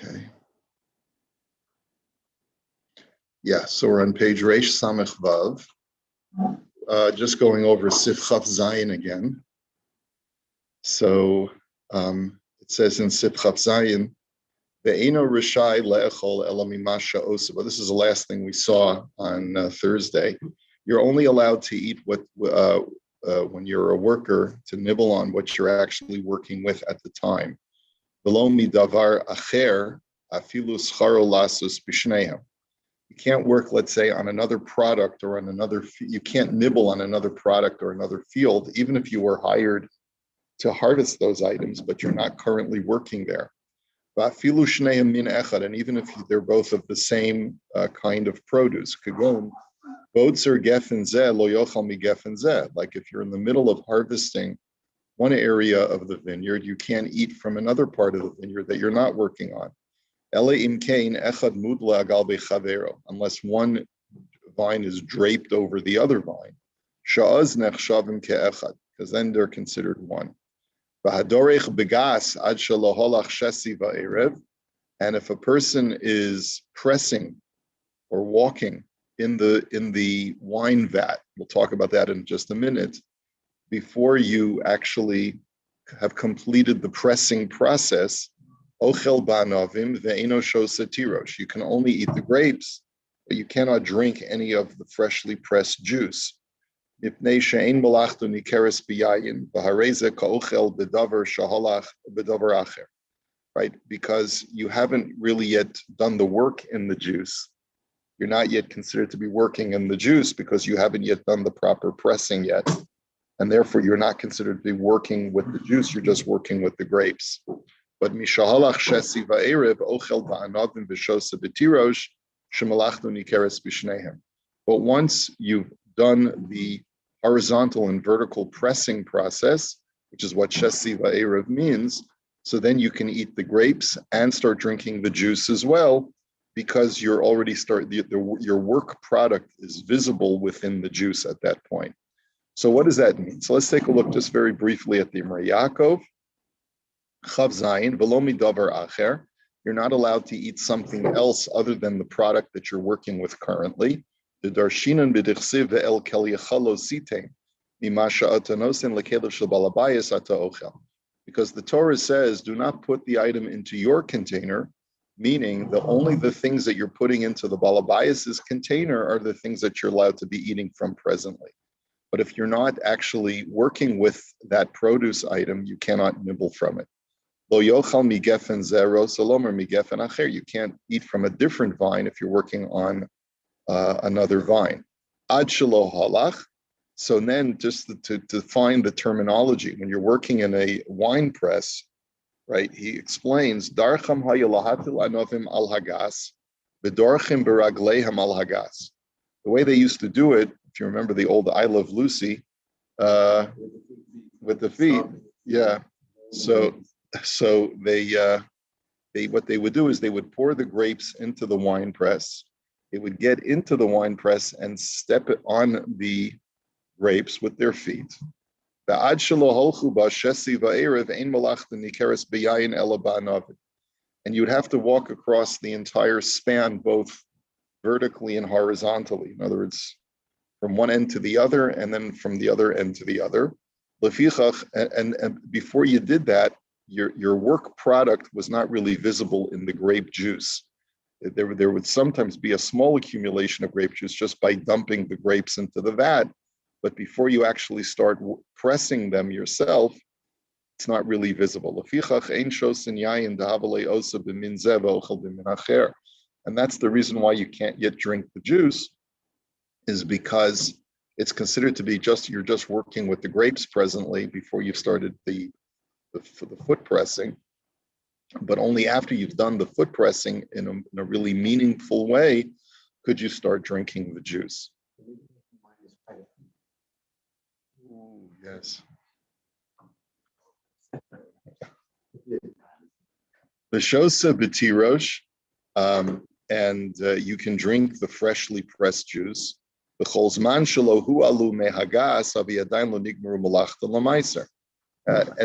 Okay. Yeah, so we're on page Reish Samech Vav. Just going over Sif Chaf Zayin again. So it says in Sif Chaf Zayin, Ve'eno Rishai le'echol ela mimasha osa. But this is the last thing we saw on Thursday. You're only allowed to eat what when you're a worker, to nibble on what you're actually working with at the time. V'lo midavar acher afilu scharo lasus b'shneihem. You can't work, let's say, on another product or on another, you can't nibble on another product or another field, even if you were hired to harvest those items, but you're not currently working there. And even if they're both of the same kind of produce, like if you're in the middle of harvesting one area of the vineyard, you can't eat from another part of the vineyard that you're not working on. Unless one vine is draped over the other vine, because then they're considered one. And if a person is pressing or walking in the wine vat, we'll talk about that in just a minute, before you actually have completed the pressing process, you can only eat the grapes, but you cannot drink any of the freshly pressed juice. Right? Because you haven't really yet done the work in the juice. You're not yet considered to be working in the juice because you haven't yet done the proper pressing yet. And therefore, you're not considered to be working with the juice, you're just working with the grapes. But mishahalach shesi va'erev ochel ba'anavim v'shosa b'tirosh shemalachnu nikeres b'shnehem. But once you've done the horizontal and vertical pressing process, which is what shesi va'erev means, so then you can eat the grapes and start drinking the juice as well, because you're already your work product is visible within the juice at that point. So what does that mean? So let's take a look just very briefly at the Imrei Yaakov. Chav Zayin, v'lo midavar acher. You're not allowed to eat something else other than the product that you're working with currently. The darshinan b'dichsiv ve'el kel yachalo sitein mimasha atanosin lekelev shel balabayis ata ochel. Because the Torah says, do not put the item into your container, meaning only the things that you're putting into the balabayis's container are the things that you're allowed to be eating from presently. But if you're not actually working with that produce item, you cannot nibble from it. You can't eat from a different vine if you're working on another vine. So then just to find the terminology, when you're working in a wine press, right, he explains, Darcham hayalahatil anovim al hagas, bedorchim beraglehem al hagas. The way they used to do it, if you remember the old I Love Lucy, with the feet, yeah. So they what they would do is they would pour the grapes into the wine press. They would get into the wine press and step it on the grapes with their feet. And you'd have to walk across the entire span, both vertically and horizontally. In other words, from one end to the other, and then from the other end to the other. And before you did that, your work product was not really visible in the grape juice. There would sometimes be a small accumulation of grape juice just by dumping the grapes into the vat, but before you actually start pressing them yourself, it's not really visible. And that's the reason why you can't yet drink the juice, is because it's considered to be you're just working with the grapes presently before you've started the foot pressing. But only after you've done the foot pressing in a really meaningful way could you start drinking the juice. Ooh, yes. The shosa b'tirosh, and you can drink the freshly pressed juice. As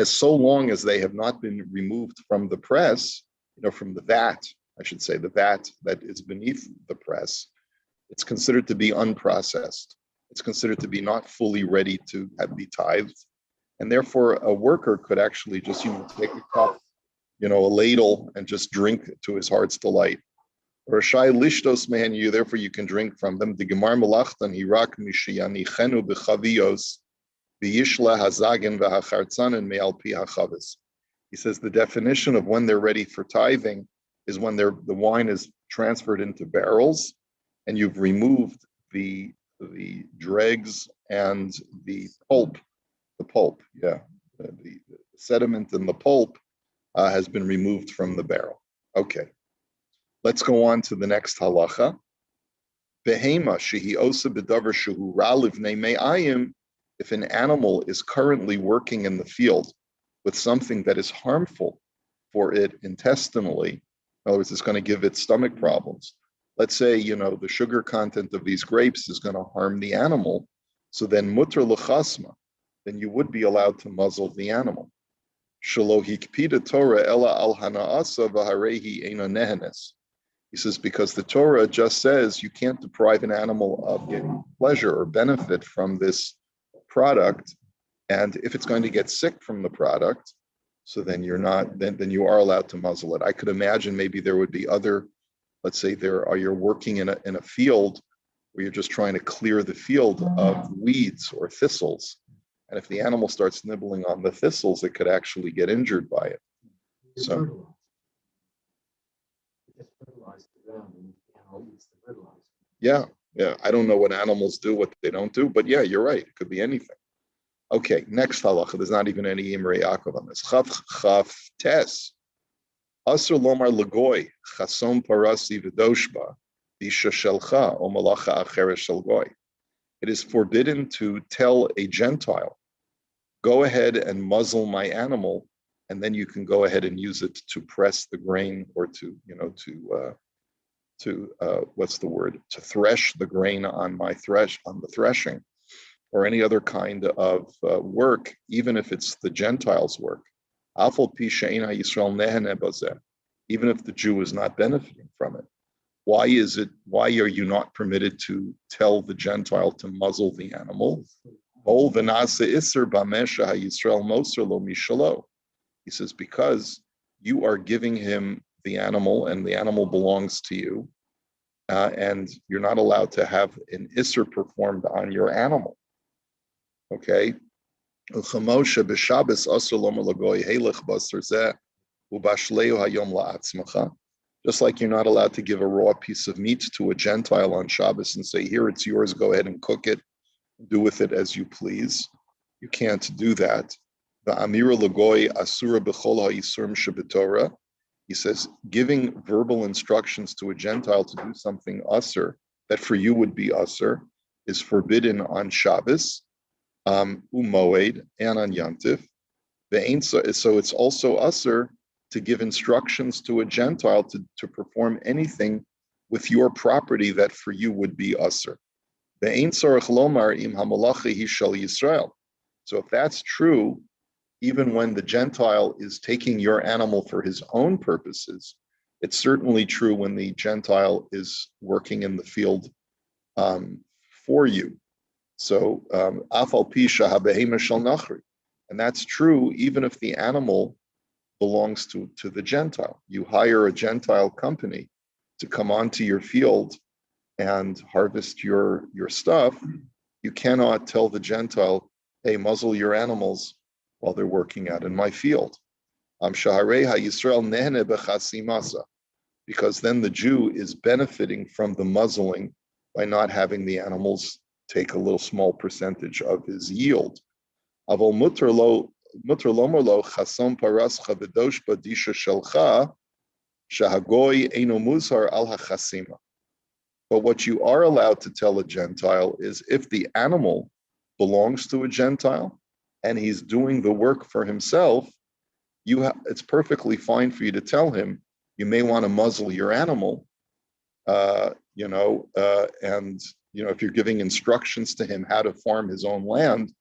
so long as they have not been removed from the press, from the vat, I should say, the vat that is beneath the press, it's considered to be unprocessed. It's considered to be not fully ready to be tithed. And therefore, a worker could actually just take a cup, a ladle, and just drink to his heart's delight. Rashai lishtos mehen you, therefore you can drink from them. The Gemar Melachtan Hirak Mishiyani Chenu B'Chavios V'Yishla Hazagen V'Hachartzanen Me'al Pi HaChavis. He says the definition of when they're ready for tithing is when the wine is transferred into barrels, and you've removed the dregs and the pulp. The sediment and the pulp has been removed from the barrel. Okay. Let's go on to the next halacha. Behema shehi osa b'davar shehu ra livnei me'ayim. If an animal is currently working in the field with something that is harmful for it intestinally, in other words, it's going to give it stomach problems. Let's say, the sugar content of these grapes is going to harm the animal. So then mutter l'chasma, then you would be allowed to muzzle the animal. Shelo hikpida Torah ela al hana'asa v'harehi eina nehenes. He says, because the Torah just says you can't deprive an animal of getting pleasure or benefit from this product. And if it's going to get sick from the product, so then you're not, then you are allowed to muzzle it. I could imagine maybe there would be other, let's say you're working in a field where you're just trying to clear the field of weeds or thistles. And if the animal starts nibbling on the thistles, it could actually get injured by it. So. Yeah. I don't know what animals do, what they don't do, but yeah, you're right. It could be anything. Okay, next halacha. There's not even any Imrei Yaakov on this. Chaf tes. Asur lomar legoy chasom parasi v'doshba isha shelcha o malacha acheres shel goy. It is forbidden to tell a Gentile, go ahead and muzzle my animal, and then you can go ahead and use it to press the grain or to thresh the grain on the threshing, or any other kind of work, even if it's the Gentiles' work. Even if the Jew is not benefiting from it. Why are you not permitted to tell the Gentile to muzzle the animal? He says, because you are giving him the animal, and the animal belongs to you, and you're not allowed to have an isser performed on your animal. Okay? Just like you're not allowed to give a raw piece of meat to a Gentile on Shabbos and say, here, it's yours, go ahead and cook it, do with it as you please. You can't do that. The Amira Lagoy Asura B'chol HaYisurim Shebetorah. He says, giving verbal instructions to a Gentile to do something usser, that for you would be usser, is forbidden on Shabbos, Umoed, and on Yom Tif. So it's also usser to give instructions to a Gentile to perform anything with your property that for you would be usser. So if that's true, even when the Gentile is taking your animal for his own purposes, it's certainly true when the Gentile is working in the field for you. So, afal pisha habehema shel nachri, and that's true even if the animal belongs to the Gentile. You hire a Gentile company to come onto your field and harvest your stuff. You cannot tell the Gentile, hey, muzzle your animals while they're working out in my field. Because then the Jew is benefiting from the muzzling by not having the animals take a little small percentage of his yield. But what you are allowed to tell a Gentile is if the animal belongs to a Gentile and he's doing the work for himself, it's perfectly fine for you to tell him, you may want to muzzle your animal, and if you're giving instructions to him how to farm his own land,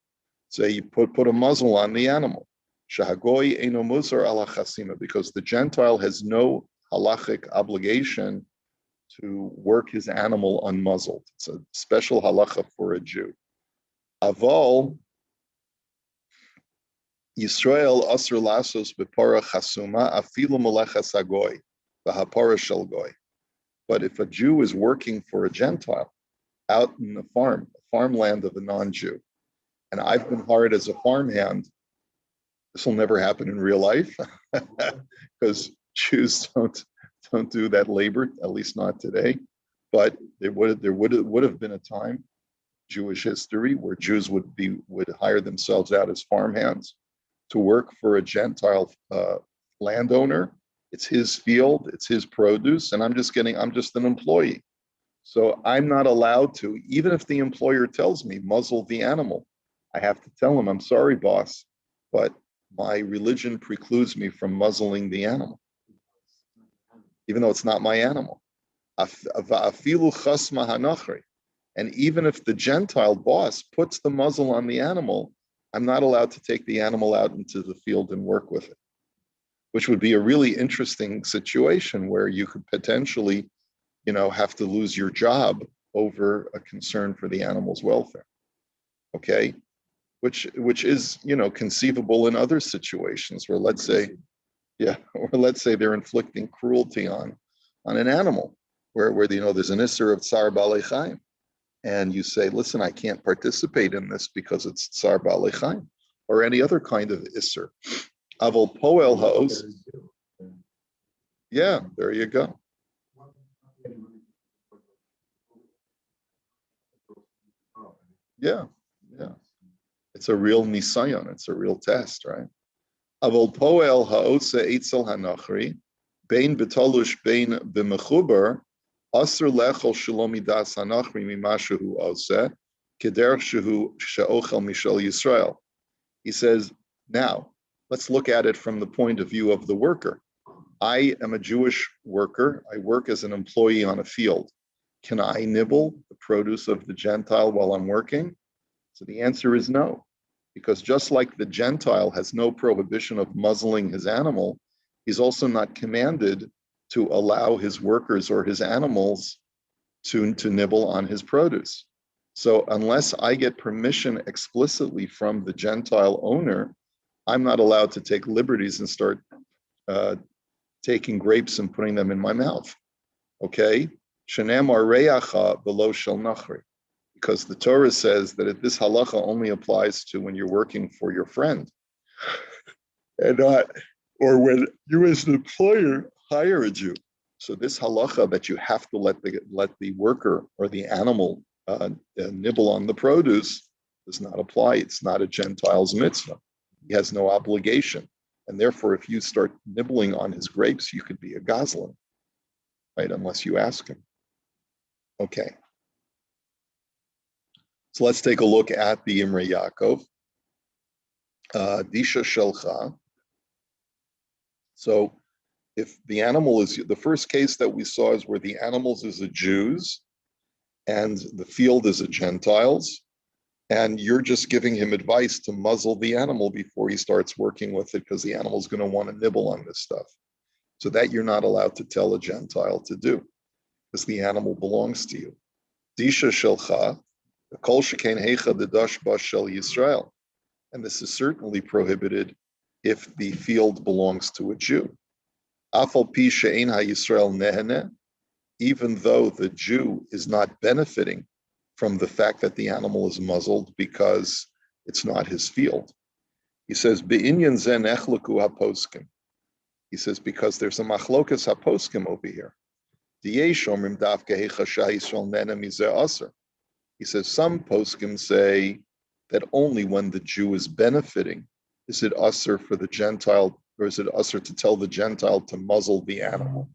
say you put a muzzle on the animal. Shahagoy eino musar ala chasima, because the Gentile has no halachic obligation to work his animal unmuzzled. It's a special halacha for a Jew. Aval Yisrael asr lasos bepara chasuma afilu molechas hagoy v'hapara shel goy. But if a Jew is working for a Gentile out in the farmland of a non-Jew, and I've been hired as a farmhand, this will never happen in real life because Jews don't do that labor, at least not today. But there would have been a time, Jewish history, where Jews would hire themselves out as farmhands to work for a Gentile landowner. It's his field, it's his produce, and I'm just an employee. So I'm not allowed to, even if the employer tells me, muzzle the animal. I have to tell him, I'm sorry, boss, but my religion precludes me from muzzling the animal, even though it's not my animal. And even if the Gentile boss puts the muzzle on the animal, I'm not allowed to take the animal out into the field and work with it, which would be a really interesting situation where you could potentially, have to lose your job over a concern for the animal's welfare. Okay, which is conceivable in other situations where let's say they're inflicting cruelty on an animal where there's an isser of tsar balei chaim, and you say, listen, I can't participate in this because it's tsar balei chaim, or any other kind of isser. Avol poel haos. Yeah, there you go. Yeah. It's a real nisayon. It's a real test, right? Avol poel haosa eitzel hanachri, bein betalush bein b'mechuber, asr lechol shalomi das hanachri mimashu ose, kederch shehu sheochel mishel Yisrael. He says, now, let's look at it from the point of view of the worker. I am a Jewish worker. I work as an employee on a field. Can I nibble the produce of the Gentile while I'm working? So the answer is no, because just like the Gentile has no prohibition of muzzling his animal, he's also not commanded to allow his workers or his animals to nibble on his produce. So unless I get permission explicitly from the Gentile owner, I'm not allowed to take liberties and start taking grapes and putting them in my mouth. Okay? Shenamar reyacha below shel nachri. Because the Torah says that this halacha only applies to when you're working for your friend, and not, or when you as an employer hire a Jew. So this halacha that you have to let the worker or the animal nibble on the produce does not apply. It's not a Gentile's mitzvah. He has no obligation, and therefore, if you start nibbling on his grapes, you could be a goslin, right? Unless you ask him. Okay. So let's take a look at the Imrei Yaakov. Disha Shelcha. So if the animal is, the first case that we saw is where the animals is a Jew's and the field is a Gentile's, and you're just giving him advice to muzzle the animal before he starts working with it because the animal's going to want to nibble on this stuff. So that you're not allowed to tell a Gentile to do because the animal belongs to you. Disha Shelcha. Kol shekain heicha dedash bas shel Yisrael, and this is certainly prohibited if the field belongs to a Jew. Afal pi she'ein haYisrael nehene, even though the Jew is not benefiting from the fact that the animal is muzzled because it's not his field. He says be'inyan zen echleku haposkim. He says because there's a machlokas haposkim over here. Diyesh omrim davke heicha she'Yisrael nehene mizeh aser. He says some poskim say that only when the Jew is benefiting is it usher for the Gentile, or is it usher to tell the Gentile to muzzle the animal.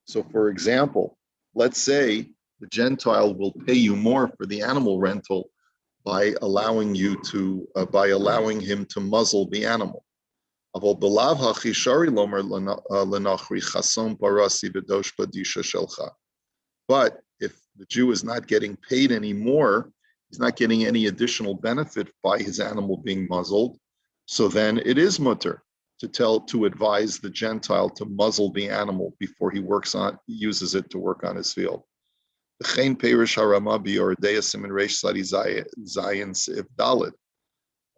So for example, let's say the Gentile will pay you more for the animal rental by allowing him to muzzle the animal. But if the Jew is not getting paid anymore He's not getting any additional benefit by his animal being muzzled. So then it is mutter to advise the Gentile to muzzle the animal before he uses it to work on his field. And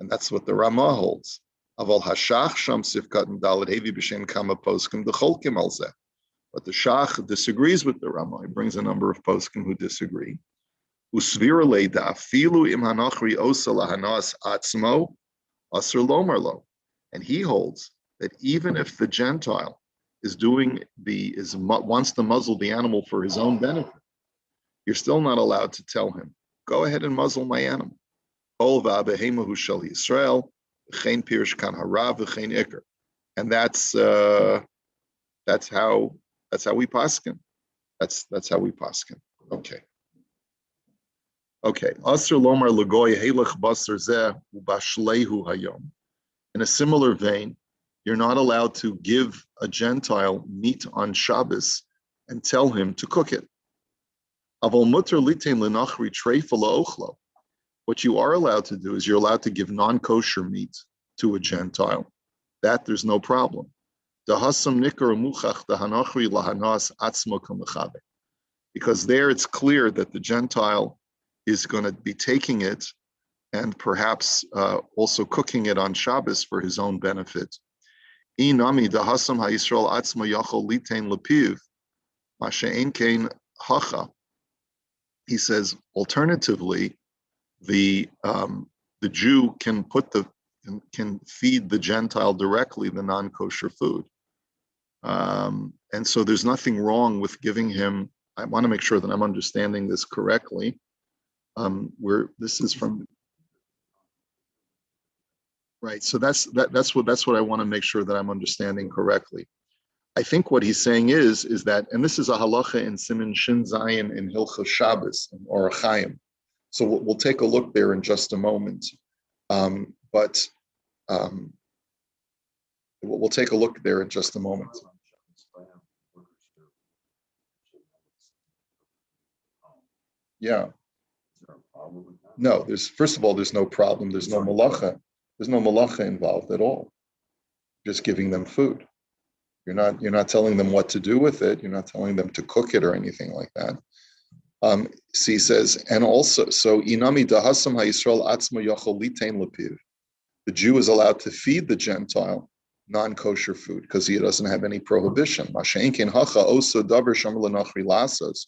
that's what the Ramah holds. But the Shach disagrees with the Ramah. He brings a number of poskim who disagree. And he holds that even if the Gentile wants to muzzle the animal for his own benefit, you're still not allowed to tell him, go ahead and muzzle my animal. And that's how we paskin. That's how we paskin. Okay. In a similar vein, you're not allowed to give a Gentile meat on Shabbos and tell him to cook it. What you are allowed to do is you're allowed to give non-kosher meat to a Gentile. That there's no problem. Because there it's clear that the Gentile is going to be taking it and perhaps also cooking it on Shabbos for his own benefit. He says, alternatively, the Jew can feed the Gentile directly the non-kosher food. And so there's nothing wrong with giving him. I want to make sure that I'm understanding this correctly. Where this is from, right? So that's what I want to make sure that I'm understanding correctly. I think what he's saying is that, and this is a halacha in Siman Shin Zayin in Hilchos Shabbos in Orach Chaim. So we'll take a look there in just a moment. But we'll take a look there in just a moment. Yeah. No, first of all, there's no problem. There's no malacha. There's no malacha involved at all. Just giving them food. You're not telling them what to do with it. You're not telling them to cook it or anything like that. So he says, and also, so inami dahasam ha'Yisrael atzma yachol litain lepiv. The Jew is allowed to feed the Gentile non-kosher food because he doesn't have any prohibition. Masha'enkin hacha oso davar shamar lenachri lasos.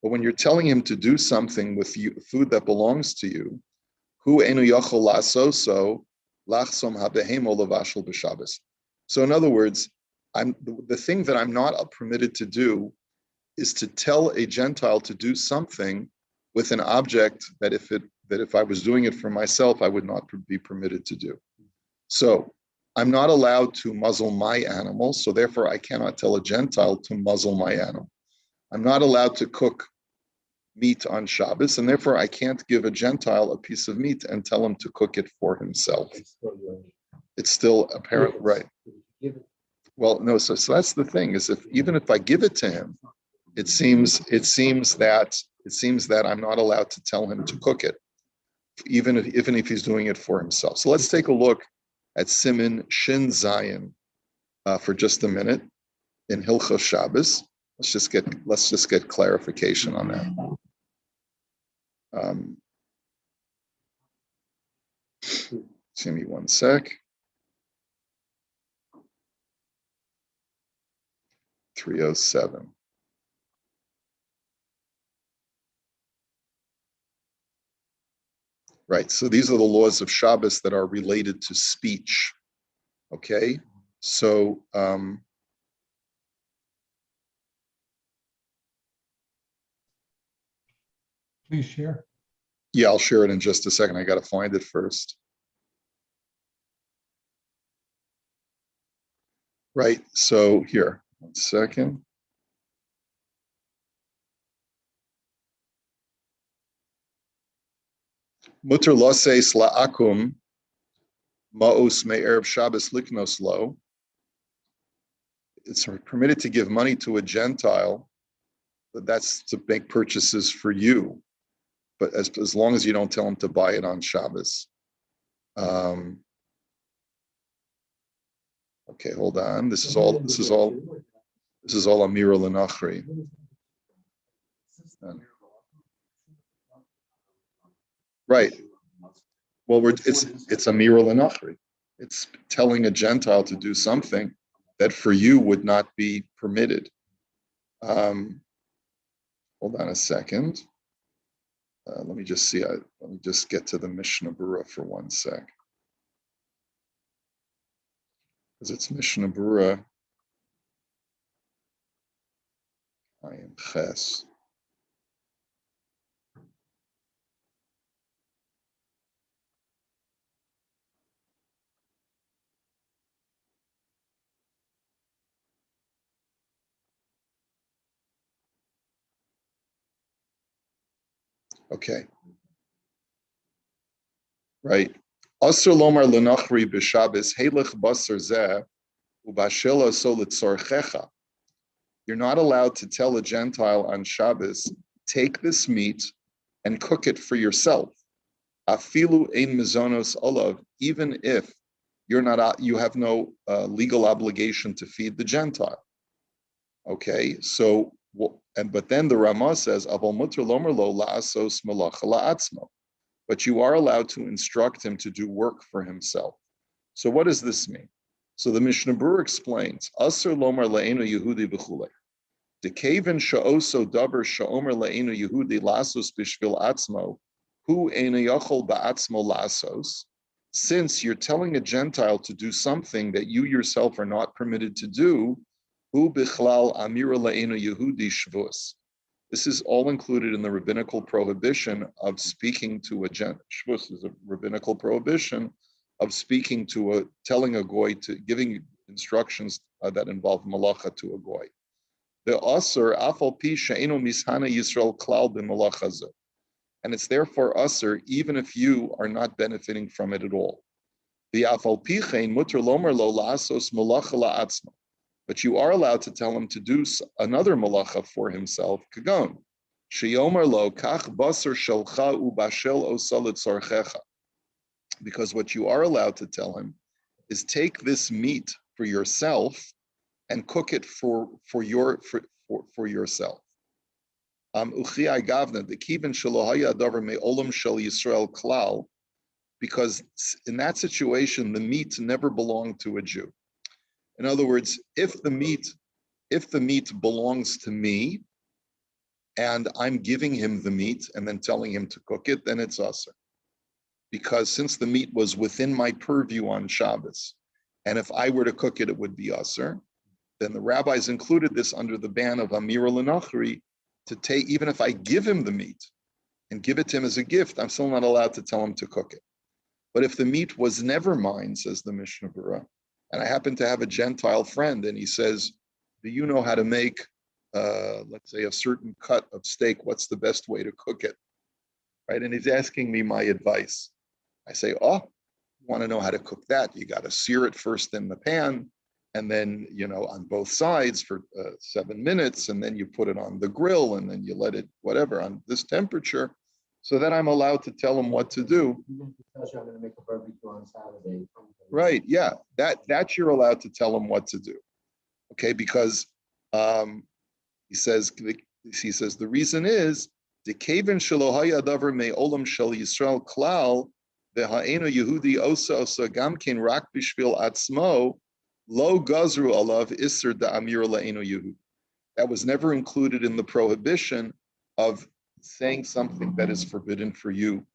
But when you're telling him to do something with food that belongs to you, hu enu yachol lasoso lachsom habehemo levashel b'Shabbos. So in other words, the thing that I'm not permitted to do is to tell a Gentile to do something with an object that if I was doing it for myself, I would not be permitted to do. So I'm not allowed to muzzle my animal, so therefore I cannot tell a Gentile to muzzle my animal. I'm not allowed to cook meat on Shabbos, and therefore I can't give a Gentile a piece of meat and tell him to cook it for himself. It's still apparent, right? Well, no, so that's the thing, is even if I give it to him, it seems that I'm not allowed to tell him to cook it, even if he's doing it for himself. So let's take a look at Siman Shin Zayin for just a minute in Hilchos Shabbos. Let's just get clarification on that. Give me one sec. 307. Right, so these are the laws of Shabbos that are related to speech. Okay, so please share. Yeah, I'll share it in just a second. I got to find it first. Right, so here, 1 second. Mutter loses la'akum ma'os me'erev Shabbos liknos lo. It's permitted to give money to a Gentile, but that's to make purchases for you. but as long as you don't tell him to buy it on Shabbos. Okay, hold on. This is all Amira L'Nachri. Right. Well, it's Amira L'Nachri. It's telling a Gentile to do something that for you would not be permitted. Hold on a second. Let me just see. Let me just get to the Mishnah Berurah for 1 sec. Because it's Mishnah Berurah. I am Ches. Okay. Right. Asr lomar lenachri b'Shabbos heilech basar zeh ubashela so litzorchecha. You're not allowed to tell a Gentile on Shabbos, take this meat and cook it for yourself. Afilu ein mizonos olav, even if you have no legal obligation to feed the Gentile. Okay, so but then the Ramah says, Aval muter lomer lo la'asos malacha la'atzmo. But you are allowed to instruct him to do work for himself. So what does this mean? So the Mishnah Berurah explains, Asr lomar le'enu Yehudi b'chulei. Dekeven sha'oso davar sha'omer le'enu Yehudi lasos b'shvil atzmo, hu eina yachol ba'atzmo lasos. Since you're telling a Gentile to do something that you yourself are not permitted to do, hu bichlal amira le'enu Yehudi shvus. This is all included in the rabbinical prohibition of speaking to a Gentile. Shvus is a rabbinical prohibition of telling a goy, giving instructions that involve malacha to a goy. The asur afal pi she'enu mishana Yisrael klal b'malacha zeh. And it's therefore asur even if you are not benefiting from it at all. The afal pi chein muter lomer lo la'asos malacha la'atzma. But you are allowed to tell him to do another malacha for himself. Kagon, sheyomer lo kach basar shelcha ubashel osalit sarchecha. Because what you are allowed to tell him is take this meat for yourself and cook it for yourself. Uchiyai gavna the kiven shelohaya davar me'olam shel Yisrael klal. Because in that situation, the meat never belonged to a Jew. In other words, if the meat belongs to me and I'm giving him the meat and then telling him to cook it, then it's asur. Because since the meat was within my purview on Shabbos, and if I were to cook it, it would be asur, then the rabbis included this under the ban of Amira L'Nachri to take, even if I give him the meat and give it to him as a gift, I'm still not allowed to tell him to cook it. But if the meat was never mine, says the Mishnah Berurah, and I happen to have a Gentile friend, and he says, do you know how to make, let's say, a certain cut of steak? What's the best way to cook it? Right? And he's asking me my advice. I say, you want to know how to cook that? You got to sear it first in the pan, and then, on both sides for 7 minutes, and then you put it on the grill, and then you let it, whatever, on this temperature, so that I'm allowed to tell him what to do. I'm going to make a barbecue on Saturday. Right, yeah, that you're allowed to tell him what to do. Okay, because he says the reason is the kaven shelohaya davar me'olam shel Yisrael klal v'ha'enu Yehudi osa gamkin rak b'shvil atzmo lo gazru alav iser da'amir la'enu Yehudi. That was never included in the prohibition of saying something that is forbidden for you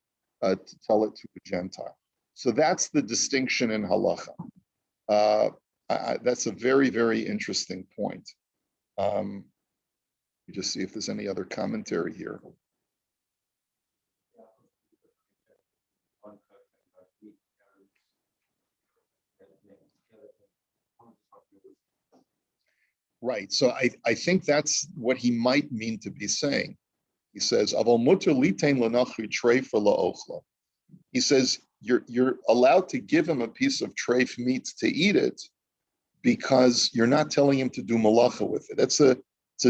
to tell it to a Gentile. So that's the distinction in halacha. That's a very, very interesting point. Let me just see if there's any other commentary here. Right. So I think that's what he might mean to be saying. He says, he says, you're allowed to give him a piece of treif meat to eat it because you're not telling him to do malacha with it. It's a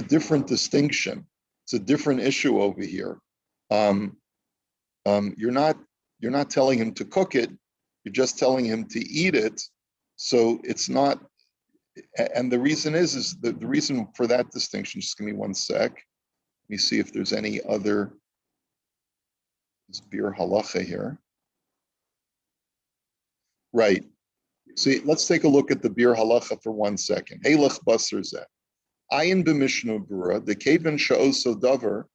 different distinction. It's a different issue over here. You're not telling him to cook it. You're just telling him to eat it. So it's not. And the reason is the reason for that distinction. Just give me one sec. Let me see if there's any other bir halacha here. Right. See, let's take a look at the bir halacha for 1 second. Heilach basar zeh. Ayin b'mishnu brura, the kaven sha'oso davar.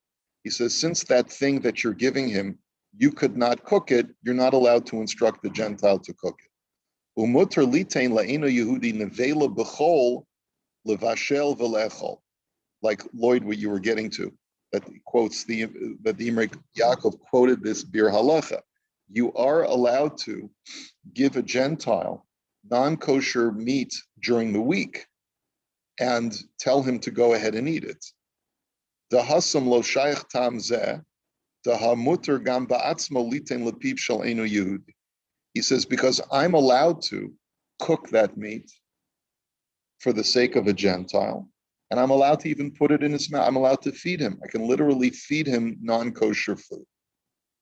He says, since that thing that you're giving him, you could not cook it, you're not allowed to instruct the Gentile to cook it. Umuter litain la'eno Yehudi nevela b'chol levashel v'lechol. Like Lloyd, what you were getting to, that quotes that the Imrei Yaakov quoted this bir halacha. You are allowed to give a Gentile non-kosher meat during the week and tell him to go ahead and eat it. Dahasam lo shayach tam zeh, dahamuter gam ba'atzmo liten lepiv shel enu Yehudi. He says, because I'm allowed to cook that meat for the sake of a Gentile, and I'm allowed to even put it in his mouth. I'm allowed to feed him. I can literally feed him non-kosher food.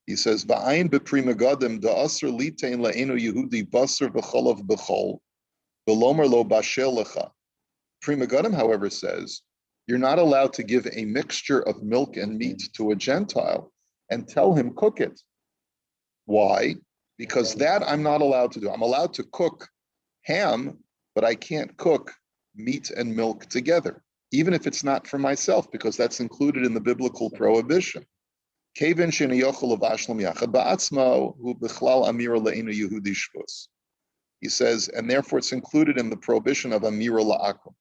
He says, "Ba'ayin beprima gadim da'asr litein la'enu Yehudi basar v'cholav b'chol v'lomer lo bashel lecha." Prima gadim, however, says you're not allowed to give a mixture of milk and meat to a Gentile and tell him cook it. Why? Because that I'm not allowed to do. I'm allowed to cook ham, but I can't cook meat and milk together, even if it's not for myself, because that's included in the biblical prohibition. He says, and therefore it's included in the prohibition of Amira La'akum.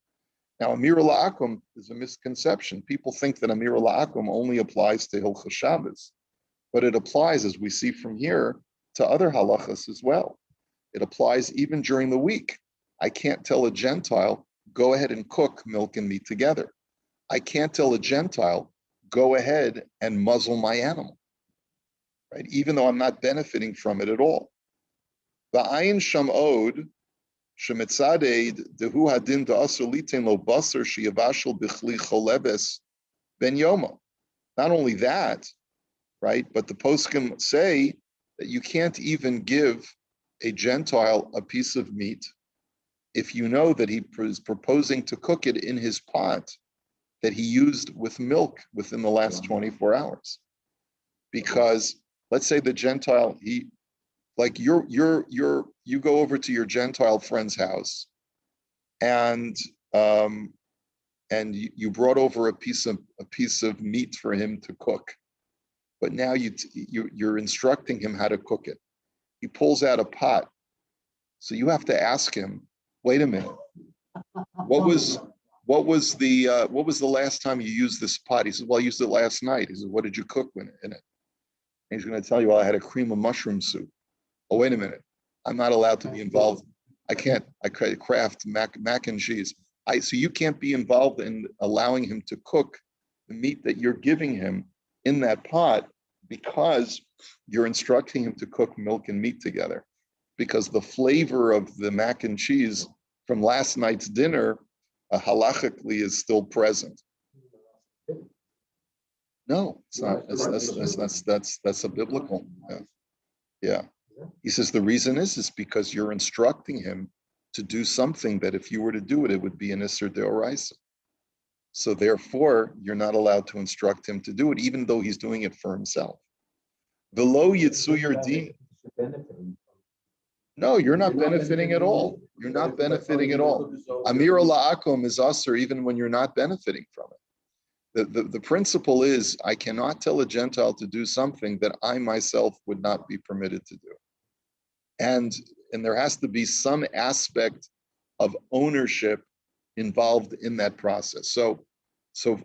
Now, Amira La'akum is a misconception. People think that Amira La'akum only applies to Hilchos Shabbos, but it applies, as we see from here, to other halachas as well. It applies even during the week. I can't tell a Gentile, go ahead and cook milk and meat together. I can't tell a Gentile, go ahead and muzzle my animal, right? Even though I'm not benefiting from it at all. Va'ayin shamod shemitzadei dehu hadin da'asur litain lo basar sheyavashel bichli cholebes ben yomo. Not only that, right? But the poskim say that you can't even give a Gentile a piece of meat if you know that he is proposing to cook it in his pot that he used with milk within the last 24 hours. Because let's say the Gentile, you go over to your Gentile friend's house and you brought over a piece of meat for him to cook. But now you're instructing him how to cook it. He pulls out a pot. So you have to ask him, wait a minute, what was the last time you used this pot? He said, well, I used it last night. He said, what did you cook in it? And he's going to tell you, well, I had a cream of mushroom soup. Oh, wait a minute. I'm not allowed to be involved. I craft mac and cheese. So you can't be involved in allowing him to cook the meat that you're giving him in that pot because you're instructing him to cook milk and meat together. Because the flavor of the mac and cheese from last night's dinner halachically is still present. No, it's not. That's a biblical. Yeah. He says the reason is because you're instructing him to do something that if you were to do it, it would be an Isser Deoraisa. So therefore, you're not allowed to instruct him to do it, even though he's doing it for himself. Velo Yitzu Yerdin. No, you're not benefiting at all. You're not benefiting at all. Amira La'akum is usher even when you're not benefiting from it. The principle is I cannot tell a Gentile to do something that I myself would not be permitted to do. And there has to be some aspect of ownership involved in that process. So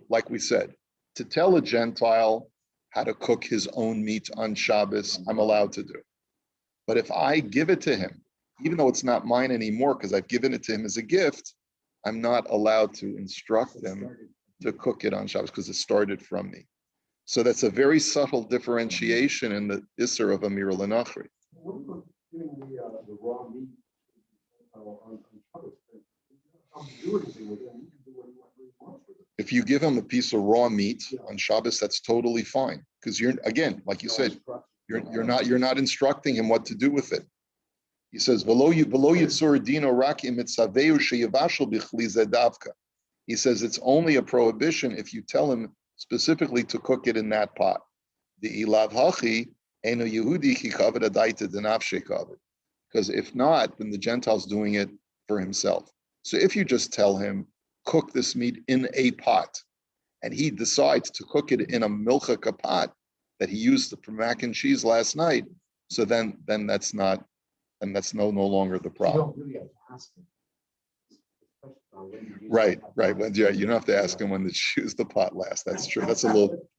like we said, to tell a Gentile how to cook his own meat on Shabbos, I'm allowed to do. But if I give it to him, even though it's not mine anymore because I've given it to him as a gift, I'm not allowed to instruct them to cook it on Shabbos because it started from me. So that's a very subtle differentiation in the Isser of Amir L'Nachri. What about giving the raw meat on Shabbos? Do anything with it. You can do what you want with it. If you give him a piece of raw meat on Shabbos, that's totally fine. Because you're, again, like you said, You're not instructing him what to do with it. He says, "V'lo yitzur dino rak im etzaveu sheyavashel bichli zedavka." He says it's only a prohibition if you tell him specifically to cook it in that pot. The ilav hachi eno Yehudi ki kavod adaita denafshe kavod. Because if not, then the Gentile's doing it for himself. So if you just tell him, cook this meat in a pot, and he decides to cook it in a milchaka pot that he used for mac and cheese last night, so then that's not, and that's no longer the problem. You don't really have to ask him. Right. When, yeah, you don't have to ask him when to choose the pot last. That's true. That's a little